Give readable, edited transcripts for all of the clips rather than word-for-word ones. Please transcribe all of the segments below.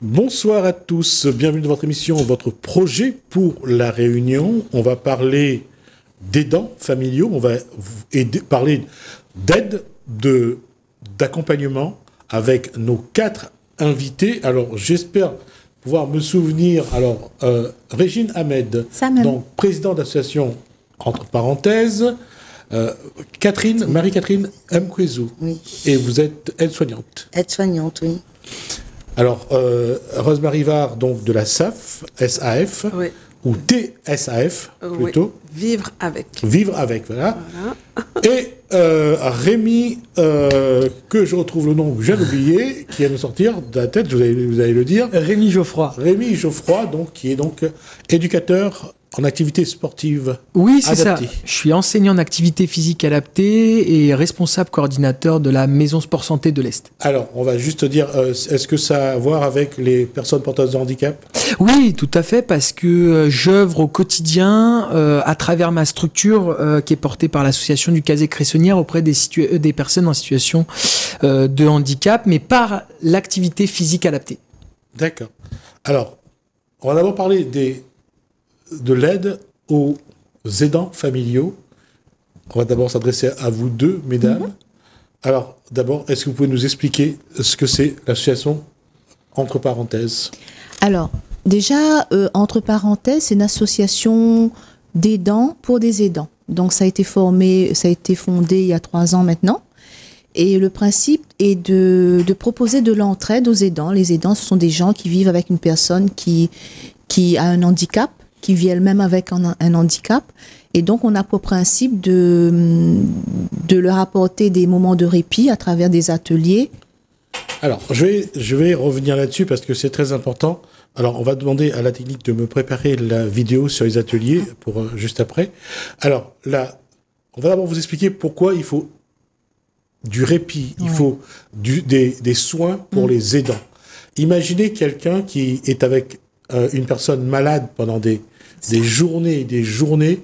Bonsoir à tous, bienvenue dans votre émission, votre projet pour la Réunion. On va parler d'aidants familiaux, on va parler d'aide, d'accompagnement avec nos 4 invités. Alors j'espère pouvoir me souvenir, Régine Ahmed, donc présidente d'association entre parenthèses, Marie-Catherine Mkwezou, oui. Et vous êtes aide-soignante. Aide-soignante, oui. Alors, Rosemary Var, donc de la SAF, SAF, oui. ou TSAF, plutôt. Oui. Vivre avec. Vivre avec, voilà. Et Rémi, que je retrouve le nom que je viens d'oublier, qui vient de sortir de la tête, vous allez le dire. Rémi Geoffroy. Rémi Geoffroy, donc, qui est donc éducateur en activité sportive. Oui, c'est adaptée. ça. Je suis enseignant en activité physique adaptée et responsable coordinateur de la Maison Sport Santé de l'Est. Alors, on va juste dire, est-ce que ça a à voir avec les personnes porteuses de handicap ? Oui, tout à fait, parce que j'œuvre au quotidien à travers ma structure qui est portée par l'association du Casier Cressonnière auprès des personnes en situation de handicap, mais par l'activité physique adaptée. D'accord. Alors, on va d'abord parler de l'aide aux aidants familiaux. On va d'abord s'adresser à vous deux, mesdames. Alors, d'abord, est-ce que vous pouvez nous expliquer ce que c'est l'association entre parenthèses ? Alors, déjà, entre parenthèses, c'est une association d'aidants pour des aidants. Donc, ça a été fondé il y a 3 ans maintenant. Et le principe est de proposer de l'entraide aux aidants. Les aidants, ce sont des gens qui vivent avec une personne qui a un handicap, qui vit elle-même avec un handicap. Et donc, on a pour principe de leur apporter des moments de répit à travers des ateliers. Alors, je vais revenir là-dessus parce que c'est très important. Alors, on va demander à la technique de me préparer la vidéo sur les ateliers pour juste après. Alors, là, on va d'abord vous expliquer pourquoi il faut du répit, il faut des soins pour les aidants. Imaginez quelqu'un qui est avec une personne malade pendant des journées et des journées.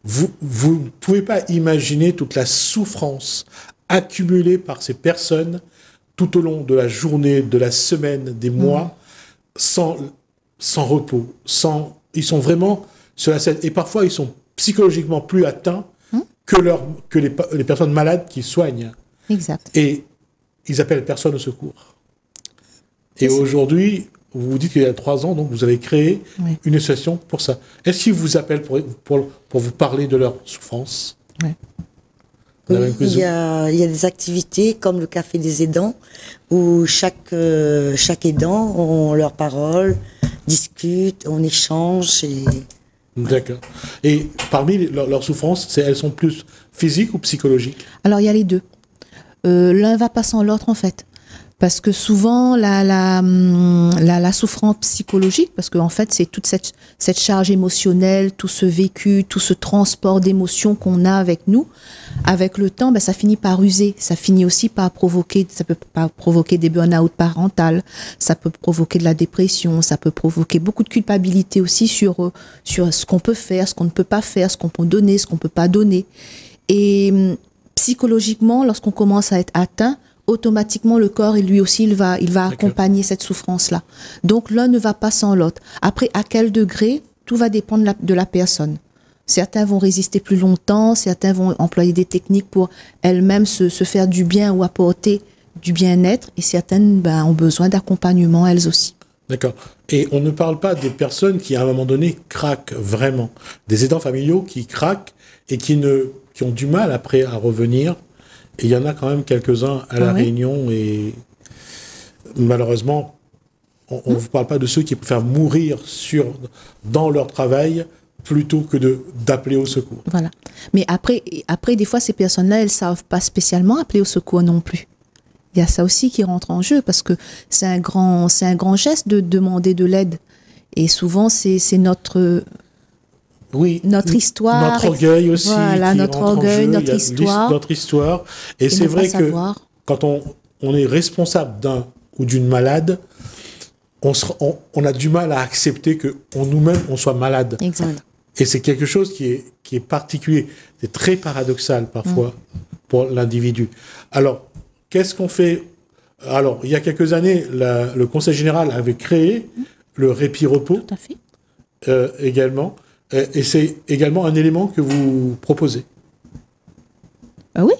Vous ne pouvez pas imaginer toute la souffrance accumulée par ces personnes tout au long de la journée, de la semaine, des mois, sans repos. Ils sont vraiment sur la scène. Et parfois, ils sont psychologiquement plus atteints que les personnes malades qui soignent. Exact. Et ils appellent personne au secours. Et aujourd'hui, vous vous dites qu'il y a 3 ans, donc vous avez créé une association pour ça. Est-ce qu'ils vous appellent pour vous parler de leur souffrance ? Oui, il y a des activités comme le Café des aidants, où chaque aidant ont leur parole, discute, on échange. D'accord. Et parmi leurs souffrances, elles sont plus physiques ou psychologiques ? Alors, il y a les deux. L'un va pas sans l'autre, en fait. Parce que souvent, la souffrance psychologique, parce qu'en fait, c'est toute cette charge émotionnelle, tout ce vécu, tout ce transport d'émotions qu'on a avec nous, avec le temps, ça finit par user. Ça finit aussi par provoquer des burn-out parentales, ça peut provoquer de la dépression, ça peut provoquer beaucoup de culpabilité aussi sur ce qu'on peut faire, ce qu'on ne peut pas faire, ce qu'on peut donner, ce qu'on ne peut pas donner. Et psychologiquement, lorsqu'on commence à être atteint, automatiquement, le corps, lui aussi, il va accompagner cette souffrance-là. Donc, l'un ne va pas sans l'autre. Après, à quel degré, tout va dépendre de la personne. Certains vont résister plus longtemps, certains vont employer des techniques pour elles-mêmes se faire du bien ou apporter du bien-être, et certaines ont besoin d'accompagnement, elles aussi. D'accord. Et on ne parle pas des personnes qui, à un moment donné, craquent vraiment. Des aidants familiaux qui craquent et qui ont du mal après à revenir. Et il y en a quand même quelques-uns à La Réunion, et malheureusement, on ne vous parle pas de ceux qui préfèrent mourir dans leur travail plutôt que d'appeler au secours. Voilà. Mais après, des fois, ces personnes-là, elles ne savent pas spécialement appeler au secours non plus. Il y a ça aussi qui rentre en jeu, parce que c'est un grand geste de demander de l'aide. Et souvent, c'est notre histoire. Notre orgueil aussi. Voilà, notre orgueil, notre histoire. Et c'est vrai que quand on est responsable d'un ou d'une malade, on a du mal à accepter que nous-mêmes, on soit malade. Exact. Et c'est quelque chose qui est particulier. C'est très paradoxal parfois pour l'individu. Alors, qu'est-ce qu'on fait Alors, il y a quelques années, le Conseil général avait créé le répit-repos. Tout à fait. Également. Et c'est également un élément que vous proposez. Oui.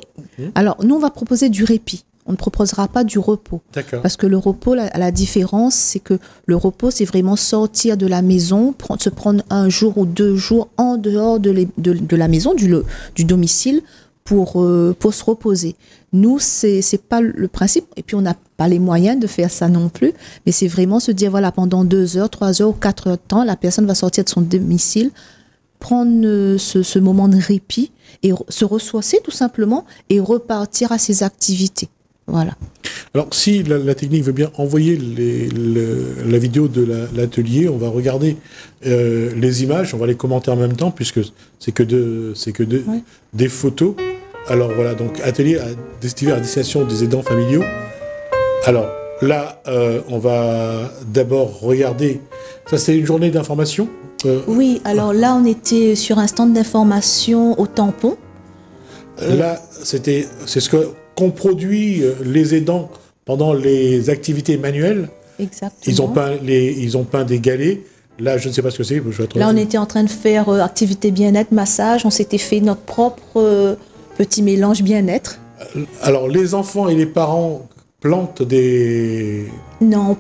Alors, nous, on va proposer du répit. On ne proposera pas du repos. D'accord. Parce que le repos, la différence, c'est que le repos, c'est vraiment sortir de la maison, se prendre 1 jour ou 2 jours en dehors de la maison, du domicile, pour se reposer. Nous, c'est pas le principe. Et puis, on n'a pas les moyens de faire ça non plus. Mais c'est vraiment se dire, voilà, pendant 2 heures, 3 heures ou 4 heures de temps, la personne va sortir de son domicile, prendre ce moment de répit et se ressourcer tout simplement et repartir à ses activités. Voilà. Alors, si la technique veut bien envoyer la vidéo de l'atelier, on va regarder les images, on va les commenter en même temps, puisque c'est que des photos. Alors voilà, donc atelier à destination des aidants familiaux. Alors là, on va d'abord regarder. Ça, c'est une journée d'information. Oui, alors là, on était sur un stand d'information au tampon. Là, c'est ce qu'ont produit les aidants pendant les activités manuelles. Exactement. Ils ont peint des galets. Là, je ne sais pas ce que c'est. Là, on était en train de faire activité bien-être, massage. On s'était fait notre propre petit mélange bien-être. Alors, les enfants et les parents plantent des... Non.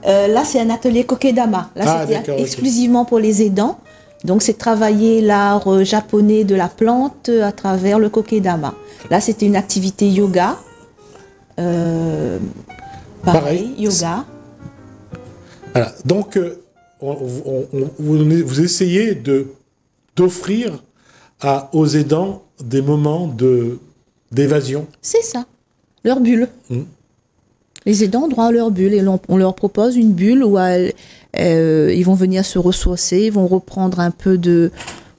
Là, c'est un atelier kokedama. Là, c'était exclusivement pour les aidants. Donc, c'est travailler l'art japonais de la plante à travers le kokedama. Là, c'était une activité yoga. Pareil, yoga. Voilà. Donc, vous essayez d'offrir aux aidants des moments d'évasion. C'est ça, leur bulle. Les aidants ont droit à leur bulle et on leur propose une bulle où ils vont venir se ressourcer, ils vont reprendre un peu de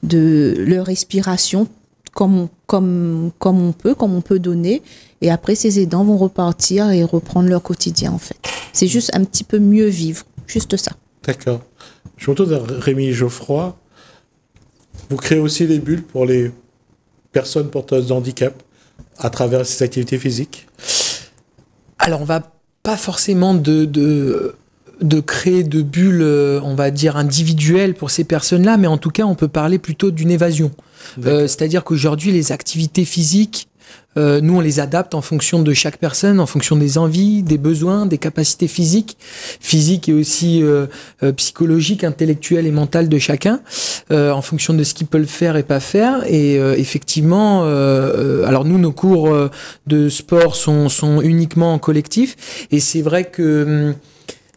leur respiration comme on peut donner. Et après, ces aidants vont repartir et reprendre leur quotidien, en fait. C'est juste un petit peu mieux vivre, juste ça. D'accord. Je me retourne vers Rémi Geoffroy. Vous créez aussi des bulles pour les personnes porteuses de handicap à travers ces activités physiques? Alors, on va pas forcément de créer de bulles, on va dire, individuelles pour ces personnes-là, mais en tout cas, on peut parler plutôt d'une évasion. C'est-à-dire qu'aujourd'hui, les activités physiques, nous, on les adapte en fonction de chaque personne, en fonction des envies, des besoins, des capacités physiques et aussi psychologiques, intellectuelles et mentales de chacun, en fonction de ce qu'ils peuvent faire et pas faire. Et effectivement, alors nous, nos cours de sport sont uniquement en collectif, et c'est vrai que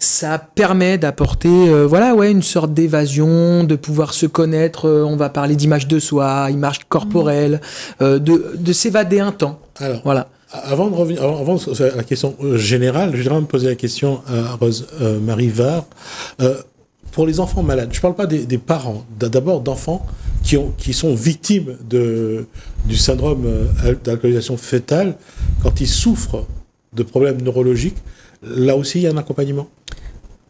ça permet d'apporter une sorte d'évasion, de pouvoir se connaître, on va parler d'image de soi, image corporelle, de s'évader un temps. Alors, voilà. Avant de revenir à la question générale, je voudrais me poser la question à Rose-Marie Var. Pour les enfants malades, je ne parle pas des parents, d'abord d'enfants qui sont victimes du syndrome d'alcoolisation fœtale, quand ils souffrent de problèmes neurologiques. Là aussi, il y a un accompagnement?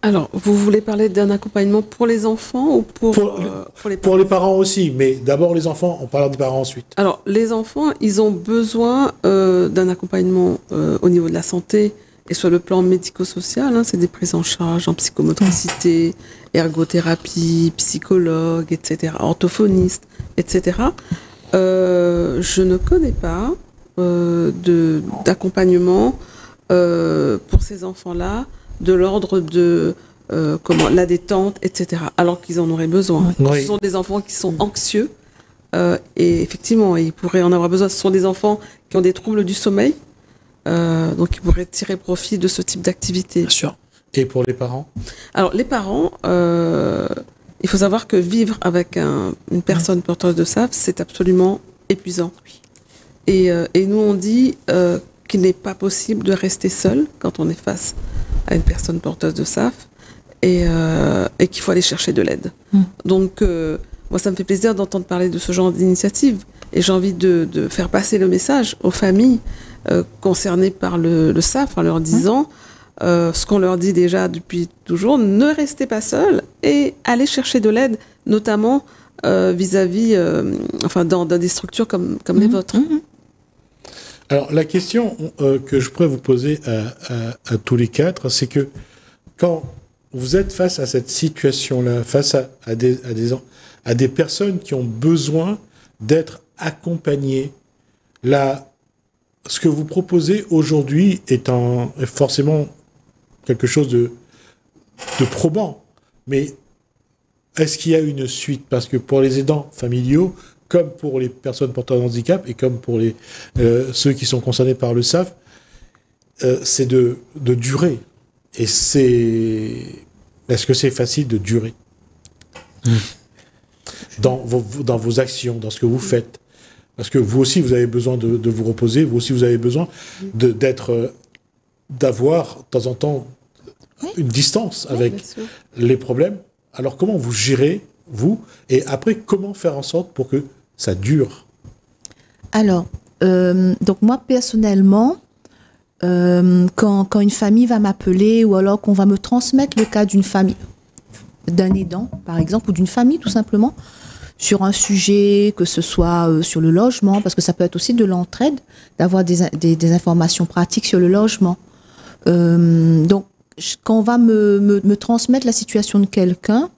Alors, vous voulez parler d'un accompagnement pour les enfants ou pour les parents? Pour les parents aussi, mais d'abord les enfants, on parlera des parents ensuite. Alors, les enfants, ils ont besoin d'un accompagnement au niveau de la santé et sur le plan médico-social. C'est des prises en charge en psychomotricité, ergothérapie, psychologue, etc., orthophoniste, etc. Je ne connais pas d'accompagnement pour ces enfants-là, de l'ordre de la détente, etc., alors qu'ils en auraient besoin. Oui. Ce sont des enfants qui sont anxieux, et effectivement, ils pourraient en avoir besoin. Ce sont des enfants qui ont des troubles du sommeil, donc ils pourraient tirer profit de ce type d'activité. Bien sûr. Et pour les parents? Alors, les parents, il faut savoir que vivre avec une personne porteuse de SAF, c'est absolument épuisant. Et nous, on dit qu'il n'est pas possible de rester seul quand on est face à une personne porteuse de SAF et qu'il faut aller chercher de l'aide. Donc, moi, ça me fait plaisir d'entendre parler de ce genre d'initiative et j'ai envie de faire passer le message aux familles concernées par le SAF en leur disant ce qu'on leur dit déjà depuis toujours, ne restez pas seuls et allez chercher de l'aide, notamment vis-à-vis, dans des structures comme les vôtres. Alors, la question que je pourrais vous poser à tous les quatre, c'est que quand vous êtes face à cette situation-là, face à des personnes qui ont besoin d'être accompagnées, ce que vous proposez aujourd'hui est forcément quelque chose de probant. Mais est-ce qu'il y a une suite? Parce que pour les aidants familiaux, comme pour les personnes porteurs de handicap et comme pour ceux qui sont concernés par le SAF, c'est de durer. Et est-ce que c'est facile de durer dans vos actions, dans ce que vous faites? Parce que vous aussi, vous avez besoin de vous reposer, vous aussi, vous avez besoin d'avoir, de temps en temps, une distance avec les problèmes. Alors, comment vous gérez, vous, et après, comment faire en sorte pour que ça dure? Alors, donc moi, personnellement, quand une famille va m'appeler ou alors qu'on va me transmettre le cas d'une famille, d'un aidant, par exemple, ou d'une famille, tout simplement, sur un sujet, que ce soit sur le logement, parce que ça peut être aussi de l'entraide, d'avoir des informations pratiques sur le logement. Donc, quand on va me transmettre la situation de quelqu'un,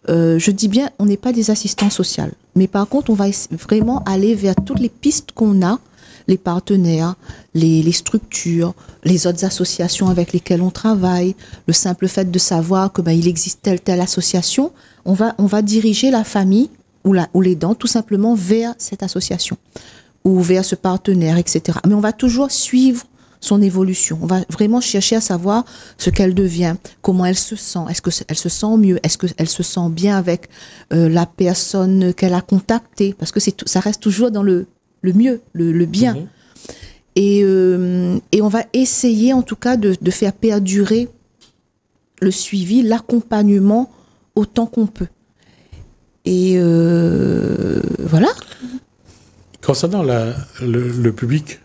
je dis bien, on n'est pas des assistants sociaux. Mais par contre, on va vraiment aller vers toutes les pistes qu'on a, les partenaires, les structures, les autres associations avec lesquelles on travaille. Le simple fait de savoir que il existe telle association, on va diriger la famille ou l'aidant tout simplement vers cette association ou vers ce partenaire, etc. Mais on va toujours suivre son évolution. On va vraiment chercher à savoir ce qu'elle devient, comment elle se sent, est-ce qu'elle se sent mieux, est-ce qu'elle se sent bien avec la personne qu'elle a contactée, parce que ça reste toujours dans le mieux, le bien. Mmh. Et on va essayer en tout cas de faire perdurer le suivi, l'accompagnement autant qu'on peut. Et voilà. Concernant le public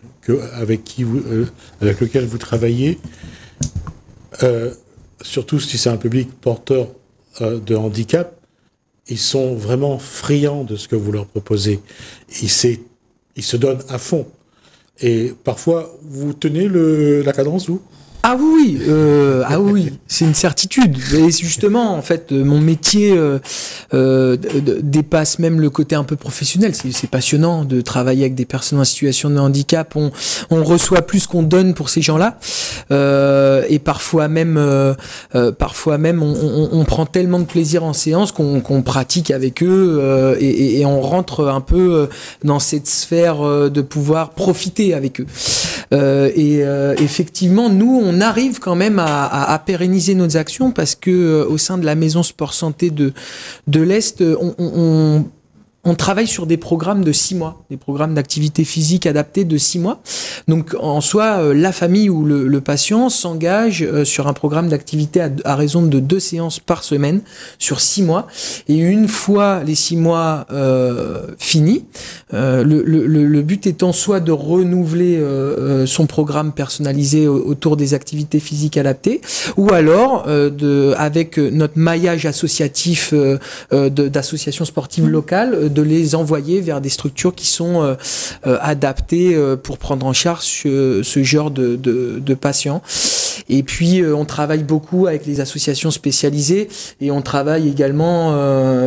avec lequel vous travaillez, surtout si c'est un public porteur de handicap, ils sont vraiment friands de ce que vous leur proposez. Ils se donnent à fond. Et parfois, vous tenez la cadence, vous ? Ah oui, c'est une certitude. Et justement, en fait, mon métier dépasse même le côté un peu professionnel. C'est passionnant de travailler avec des personnes en situation de handicap. On reçoit plus qu'on donne pour ces gens-là, et parfois même, on prend tellement de plaisir en séance qu'on pratique avec eux, et on rentre un peu dans cette sphère de pouvoir profiter avec eux. Effectivement, nous, on arrive quand même à pérenniser nos actions parce que au sein de la maison sport santé de l'Est, on travaille sur des programmes de 6 mois, des programmes d'activité physique adaptés de 6 mois. Donc, en soi, la famille ou le patient s'engage sur un programme d'activité à raison de 2 séances par semaine sur 6 mois. Et une fois les 6 mois finis, le but étant soit de renouveler son programme personnalisé autour des activités physiques adaptées, ou alors avec notre maillage associatif d'associations sportives locales, de les envoyer vers des structures qui sont adaptées pour prendre en charge ce genre de patients. Et puis, on travaille beaucoup avec les associations spécialisées et on travaille également,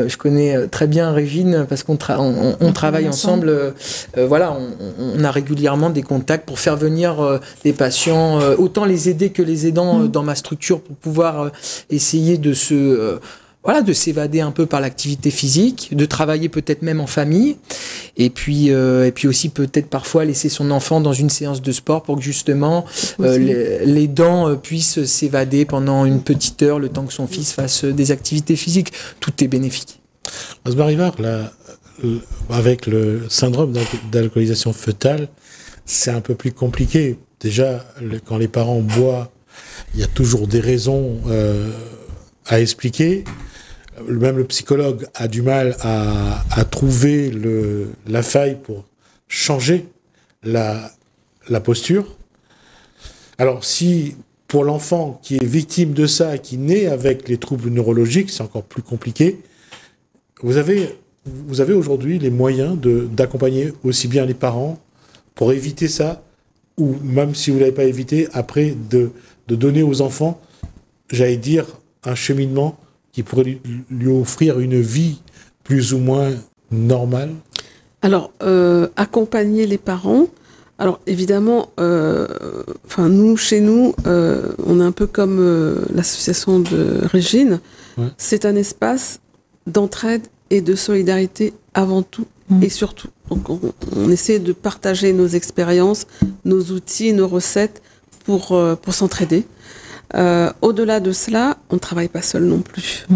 je connais très bien Régine parce qu'on travaille ensemble. Voilà, on a régulièrement des contacts pour faire venir des patients, autant les aider que les aidants dans ma structure pour pouvoir essayer de s'évader un peu par l'activité physique, de travailler peut-être même en famille, et puis aussi peut-être parfois laisser son enfant dans une séance de sport pour que justement les dents puissent s'évader pendant une petite heure, le temps que son fils fasse des activités physiques. Tout est bénéfique. Osmar Rivard, avec le syndrome d'alcoolisation fœtale, c'est un peu plus compliqué. Déjà, quand les parents boivent, il y a toujours des raisons à expliquer. Même le psychologue a du mal à trouver la faille pour changer la posture. Alors si pour l'enfant qui est victime de ça, qui naît avec les troubles neurologiques, c'est encore plus compliqué. Vous avez aujourd'hui les moyens d'accompagner aussi bien les parents pour éviter ça, ou même si vous ne l'avez pas évité, après de donner aux enfants, j'allais dire, un cheminement qui pourrait lui offrir une vie plus ou moins normale? Alors, accompagner les parents. Alors, évidemment, nous, chez nous, on est un peu comme l'association de Régine. Ouais. C'est un espace d'entraide et de solidarité avant tout et surtout. Donc, on essaie de partager nos expériences, nos outils, nos recettes pour s'entraider. Au-delà de cela, on ne travaille pas seul non plus.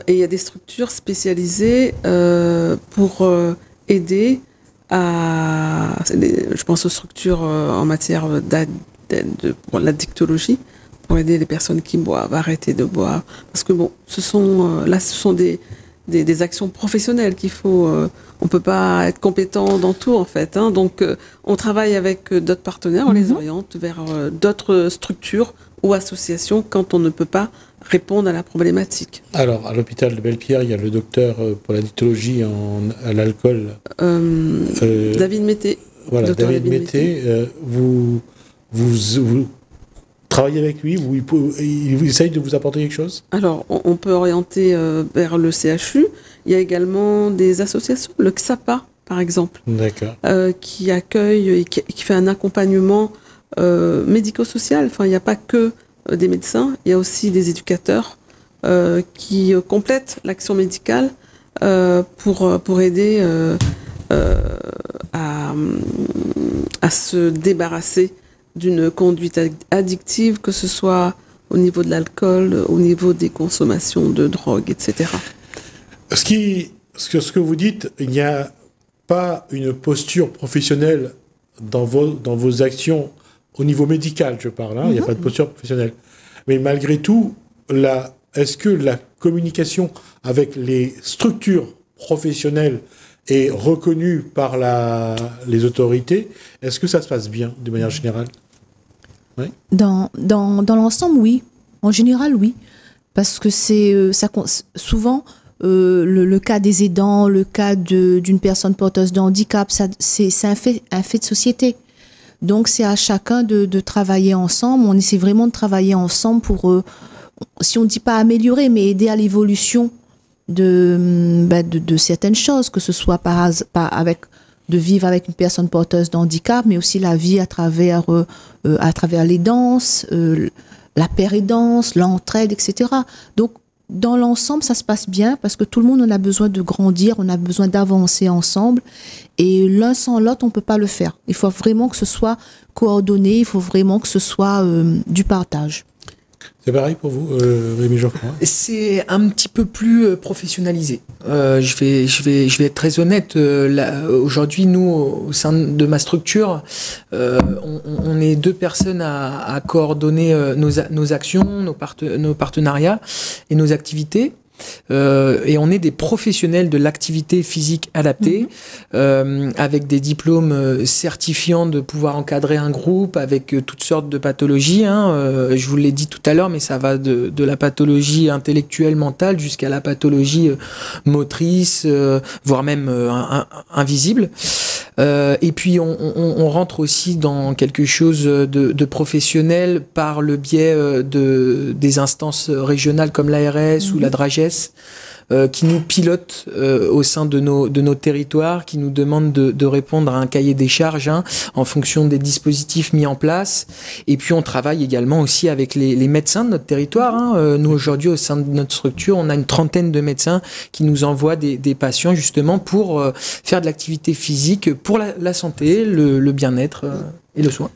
Et il y a des structures spécialisées pour aider je pense aux structures en matière pour l'addictologie, pour aider les personnes qui boivent, arrêter de boire. Parce que bon, ce sont des actions professionnelles qu'il faut. On peut pas être compétent dans tout en fait. Hein. Donc, on travaille avec d'autres partenaires, on les oriente vers d'autres structures ou associations quand on ne peut pas répondre à la problématique. Alors, à l'hôpital de Belle-Pierre, il y a le docteur pour la dictologie à l'alcool. David Mété. Voilà, David Mété. Vous travaillez avec lui, il essaye de vous apporter quelque chose? Alors, on peut orienter vers le CHU. Il y a également des associations, le XAPA, par exemple, qui accueille et qui fait un accompagnement médico-social. Enfin, il n'y a pas que des médecins, il y a aussi des éducateurs qui complètent l'action médicale pour aider à se débarrasser d'une conduite addictive, que ce soit au niveau de l'alcool, au niveau des consommations de drogue, etc. Ce que vous dites, il n'y a pas une posture professionnelle dans vos actions au niveau médical, je parle, hein, il n'y a pas de posture professionnelle. Mais malgré tout, est-ce que la communication avec les structures professionnelles est reconnue par les autorités? Est-ce que ça se passe bien, de manière générale? Oui. Dans l'ensemble, oui. En général, oui. Parce que c'est souvent le cas des aidants, le cas d'une personne porteuse de handicap, c'est un fait de société. Donc, c'est à chacun de travailler ensemble. On essaie vraiment de travailler ensemble pour, si on ne dit pas améliorer, mais aider à l'évolution de certaines choses, que ce soit de vivre avec une personne porteuse de handicap, mais aussi la vie à travers les danses, la pérédance, l'entraide, etc. Donc, dans l'ensemble, ça se passe bien parce que tout le monde en a besoin de grandir, on a besoin d'avancer ensemble. Et l'un sans l'autre, on ne peut pas le faire. Il faut vraiment que ce soit coordonné, il faut vraiment que ce soit du partage. C'est pareil pour vous, Rémi Geoffroy? C'est un petit peu plus professionnalisé. Je vais être très honnête. Aujourd'hui, nous, au sein de ma structure, on est 2 personnes à coordonner nos actions, nos partenariats et nos activités. Et on est des professionnels de l'activité physique adaptée, avec des diplômes certifiants de pouvoir encadrer un groupe avec toutes sortes de pathologies. Je vous l'ai dit tout à l'heure, mais ça va de la pathologie intellectuelle, mentale, jusqu'à la pathologie motrice, voire même invisible. Et puis on rentre aussi dans quelque chose de professionnel par le biais des instances régionales comme l'ARS ou la DRAGES, qui nous pilotent au sein de nos territoires, qui nous demandent de répondre à un cahier des charges en fonction des dispositifs mis en place. Et puis on travaille également aussi avec les médecins de notre territoire. Nous aujourd'hui au sein de notre structure, on a une 30aine de médecins qui nous envoient des patients justement pour faire de l'activité physique pour la santé, le bien-être et le soin.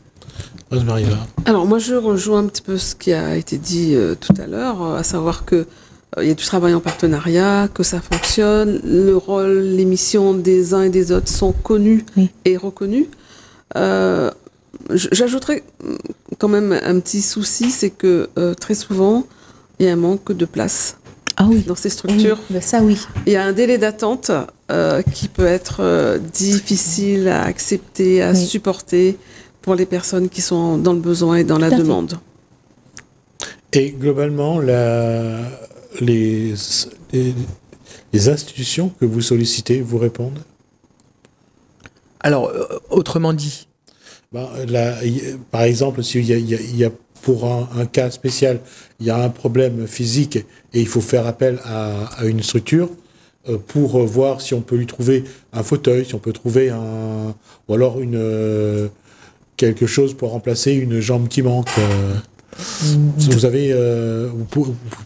Rosemary. Alors moi je rejoins un petit peu ce qui a été dit tout à l'heure, à savoir que il y a du travail en partenariat, que ça fonctionne, le rôle, les missions des uns et des autres sont connues et reconnues. J'ajouterais quand même un petit souci, c'est que très souvent, il y a un manque de place dans ces structures. Oui, ça oui. Il y a un délai d'attente qui peut être difficile à accepter, à supporter pour les personnes qui sont dans le besoin et dans la demande. Et globalement, les institutions que vous sollicitez vous répondent? Alors, autrement dit, par exemple, s'il y a pour un cas spécial, il y a un problème physique et il faut faire appel à une structure pour voir si on peut lui trouver un fauteuil, si on peut trouver ou alors quelque chose pour remplacer une jambe qui manque. Vous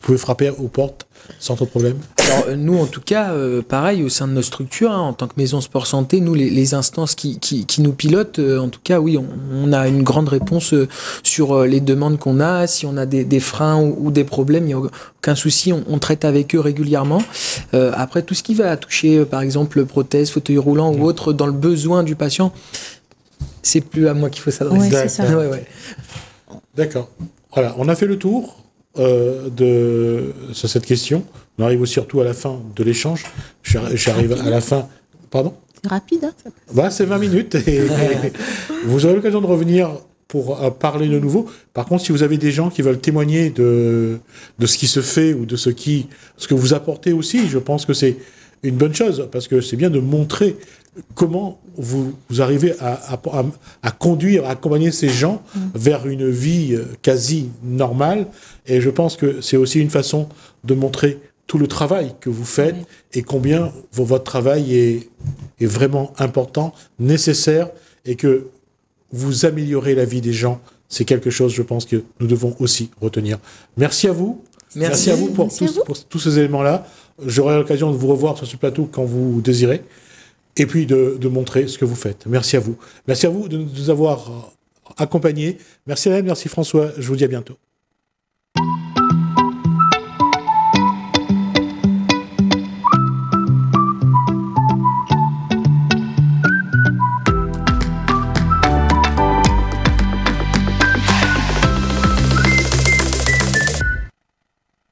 pouvez frapper aux portes sans trop de problème. Alors, nous, en tout cas, pareil, au sein de nos structures, en tant que maison sport santé, nous, les instances qui nous pilotent, en tout cas, oui, on a une grande réponse sur les demandes qu'on a. Si on a des freins ou des problèmes, il n'y a aucun souci, on traite avec eux régulièrement. Après, tout ce qui va toucher, par exemple, prothèse, fauteuil roulant ou autre, dans le besoin du patient, c'est plus à moi qu'il faut s'adresser. Oui, c'est ça. Ouais. D'accord. Voilà, on a fait le tour sur cette question. On arrive surtout à la fin de l'échange. J'arrive à la fin. Pardon ? C'est rapide, hein ? C'est 20 minutes. Et vous aurez l'occasion de revenir pour parler de nouveau. Par contre, si vous avez des gens qui veulent témoigner de ce qui se fait ou de ce que vous apportez aussi, je pense que c'est une bonne chose, parce que c'est bien de montrer comment vous arrivez à conduire, à accompagner ces gens vers une vie quasi normale. Et je pense que c'est aussi une façon de montrer tout le travail que vous faites et combien votre travail est vraiment important, nécessaire, et que vous améliorez la vie des gens. C'est quelque chose, je pense, que nous devons aussi retenir. Merci à vous. Merci à vous pour tous ces éléments-là. J'aurai l'occasion de vous revoir sur ce plateau quand vous désirez. Et puis de montrer ce que vous faites. Merci à vous. Merci à vous de nous avoir accompagnés. Merci Hélène, merci François. Je vous dis à bientôt.